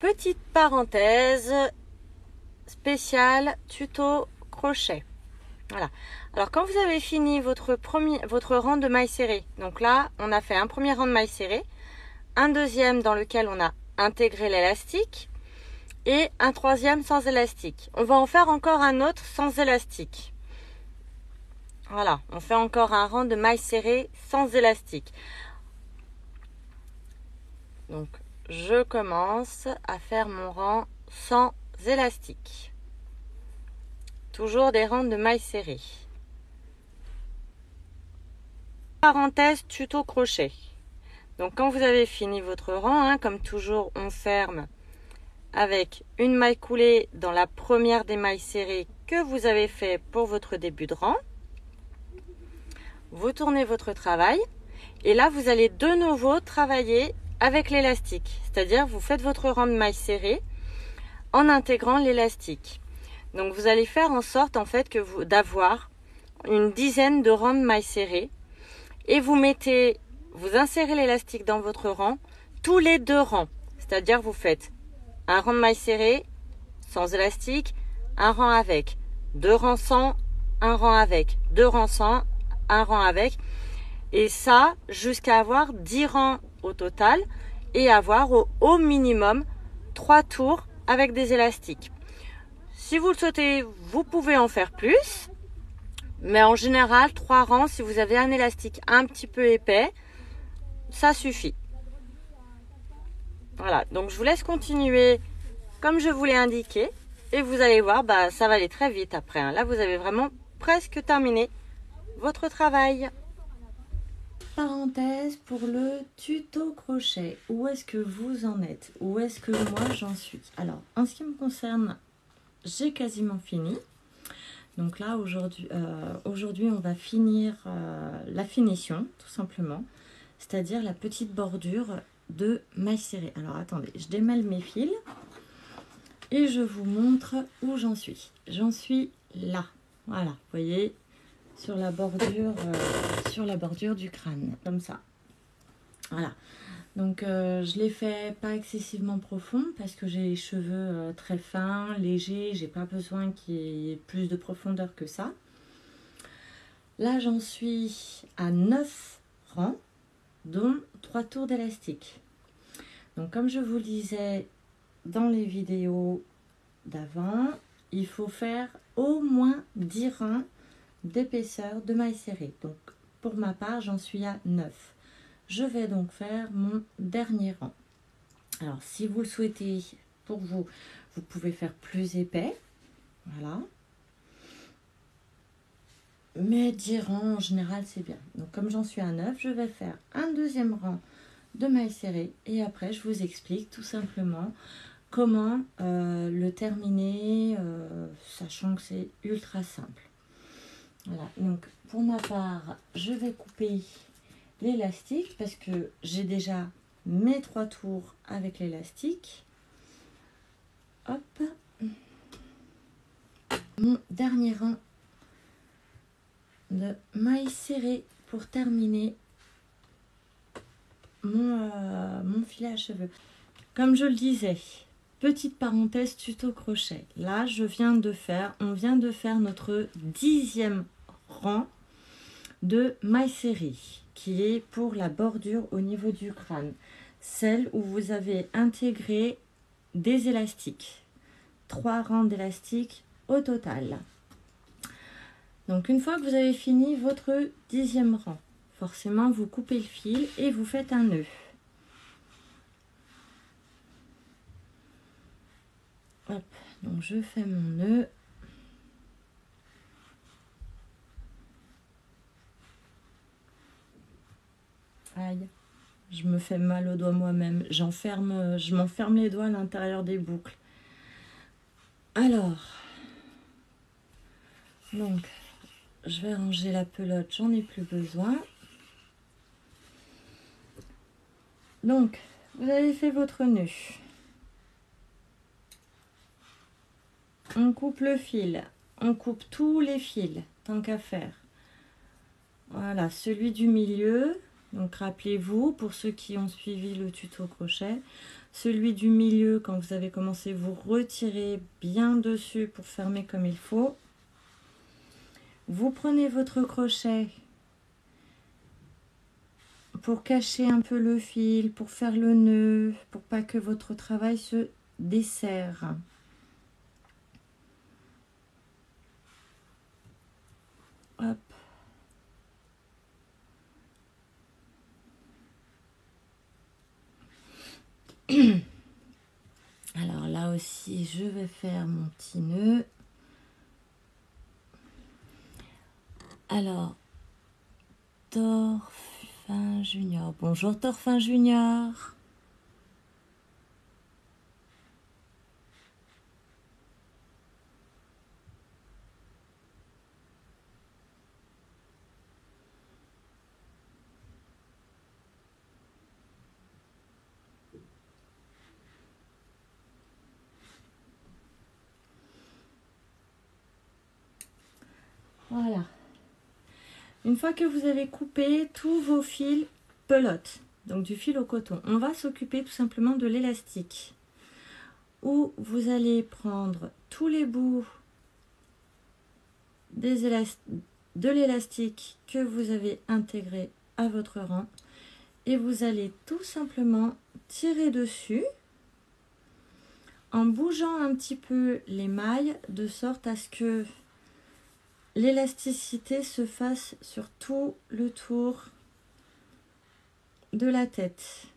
Petite parenthèse spéciale tuto crochet. Voilà. Alors quand vous avez fini votre rang de mailles serrées, donc là on a fait un premier rang de mailles serrées, un deuxième dans lequel on a intégré l'élastique et un troisième sans élastique. On va en faire encore un autre sans élastique. Voilà, on fait encore un rang de mailles serrées sans élastique. Donc je commence à faire mon rang sans élastique. Toujours des rangs de mailles serrées. Parenthèse tuto crochet. Donc quand vous avez fini votre rang, comme toujours on ferme avec une maille coulée dans la première des mailles serrées que vous avez fait pour votre début de rang. Vous tournez votre travail et là vous allez de nouveau travailler avec l'élastique. C'est-à-dire vous faites votre rang de mailles serrées en intégrant l'élastique. Donc vous allez faire en sorte en fait que d'avoir une dizaine de rangs de mailles serrées et vous insérez l'élastique dans votre rang tous les 2 rangs. C'est-à-dire vous faites un rang de mailles serrées sans élastique, un rang avec, 2 rangs sans, un rang avec, 2 rangs sans, un rang avec. Et ça jusqu'à avoir 10 rangs au total et avoir au minimum 3 tours avec des élastiques. Si vous le souhaitez, vous pouvez en faire plus. Mais en général, 3 rangs, si vous avez un élastique un petit peu épais, ça suffit. Voilà, donc je vous laisse continuer comme je vous l'ai indiqué. Et vous allez voir, ça va aller très vite après. Là, vous avez vraiment presque terminé votre travail. Parenthèse pour le tuto crochet. Où est-ce que vous en êtes? Où est-ce que moi j'en suis? Alors, en ce qui me concerne, j'ai quasiment fini. Donc là, aujourd'hui, on va finir la finition, tout simplement. C'est-à-dire la petite bordure de mailles serrées. Alors, attendez, je démêle mes fils et je vous montre où j'en suis. J'en suis là. Voilà, vous voyez, sur la bordure du crâne, comme ça. Voilà. Donc, je l'ai fait pas excessivement profond parce que j'ai les cheveux très fins, légers. J'ai pas besoin qu'il y ait plus de profondeur que ça. Là, j'en suis à 9 rangs, dont 3 tours d'élastique. Donc, comme je vous le disais dans les vidéos d'avant, il faut faire au moins 10 rangs d'épaisseur de mailles serrées. Donc, pour ma part, j'en suis à 9. Je vais donc faire mon dernier rang. Alors, si vous le souhaitez, pour vous, vous pouvez faire plus épais. Voilà. Mais 10 rangs, en général, c'est bien. Donc, comme j'en suis à 9, je vais faire un deuxième rang de mailles serrées. Et après, je vous explique tout simplement comment le terminer, sachant que c'est ultra simple. Voilà. Donc, pour ma part, je vais couper l'élastique parce que j'ai déjà mes 3 tours avec l'élastique. Hop. Mon dernier rang de mailles serrées pour terminer mon filet à cheveux. Comme je le disais, petite parenthèse tuto crochet. Là, on vient de faire notre 10e rang de mailles serrées, qui est pour la bordure au niveau du crâne, celle où vous avez intégré des élastiques, 3 rangs d'élastiques au total. Donc une fois que vous avez fini votre 10e rang, forcément vous coupez le fil et vous faites un nœud. Hop, donc je fais mon nœud. Aïe, je me fais mal aux doigts moi-même. Je m'enferme les doigts à l'intérieur des boucles. Alors, donc, je vais ranger la pelote, j'en ai plus besoin. Donc, vous avez fait votre nœud. On coupe le fil, on coupe tous les fils, tant qu'à faire. Voilà, celui du milieu, Donc rappelez-vous, pour ceux qui ont suivi le tuto crochet, celui du milieu, quand vous avez commencé, vous retirez bien dessus pour fermer comme il faut. Vous prenez votre crochet pour cacher un peu le fil, pour faire le nœud, pour pas que votre travail se desserre. Hop. Alors là aussi, je vais faire mon petit nœud. Alors, Thorfin Junior. Bonjour Thorfin Junior. Voilà. Une fois que vous avez coupé tous vos fils pelote, donc du fil au coton, on va s'occuper tout simplement de l'élastique. Où vous allez prendre tous les bouts de l'élastique que vous avez intégré à votre rang et vous allez tout simplement tirer dessus en bougeant un petit peu les mailles de sorte à ce que l'élasticité se fasse sur tout le tour de la tête.